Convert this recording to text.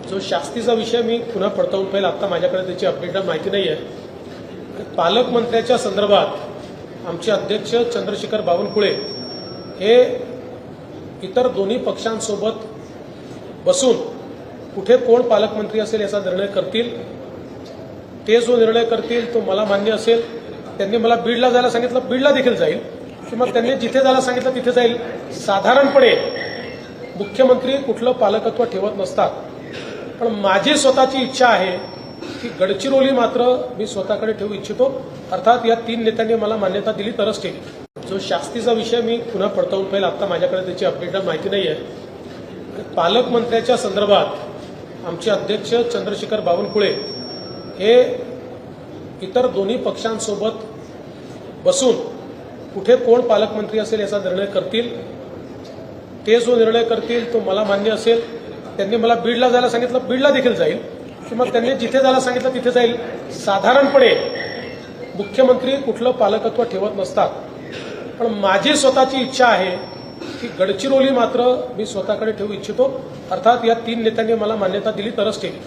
जो शास्तीचा विषय मी पुन्हा पडताळून पाहिजे, आता माझ्याकडे त्याची अपडेट माहिती नाही आहे। पालकमंत्र्याच्या संदर्भात आमचे अध्यक्ष चंद्रशेखर बावनकुळे हे इतर दोन्ही पक्षांसोबत बसून कुठे कोण पालकमंत्री असेल याचा निर्णय करतील। ते जो निर्णय करतील तो मला मान्य असेल। त्यांनी मला बीडला जायला सांगितलं, बीडला देखील जाईल, किंवा त्यांनी जिथे जायला सांगितलं तिथे जाईल। साधारणपणे मुख्यमंत्री कुठलं पालकत्व ठेवत नसतात, पण माझी स्वतःची इच्छा आहे की गडचिरोली मात्र मी स्वतःकडे ठेवू इच्छितो। अर्थात या तीन नेत्यांनी मला मान्यता दिली तरच ठेवी। जो शास्तीचा विषय मी पुन्हा पडताळून पाहिजे, आता माझ्याकडे त्याची अपडेट माहिती नाही आहे। पालकमंत्र्याच्या संदर्भात आमचे अध्यक्ष चंद्रशेखर बावनकुळे हे इतर दोन्ही पक्षांसोबत बसून कुठे कोण पालकमंत्री असेल याचा निर्णय करतील। ते जो निर्णय करतील तो मला मान्य असेल। त्यांनी मला बीडला जायला सांगितलं, बीडला देखील जाईल, किंवा त्यांनी जिथे जायला सांगितलं तिथे जाईल। साधारणपणे मुख्यमंत्री कुठलं पालकत्व ठेवत नसतात, पण माझी स्वतःची इच्छा आहे की गडचिरोली मात्र मी स्वतःकडे ठेवू इच्छितो। अर्थात या तीन नेत्यांनी मला मान्यता दिली तरच ठेवी।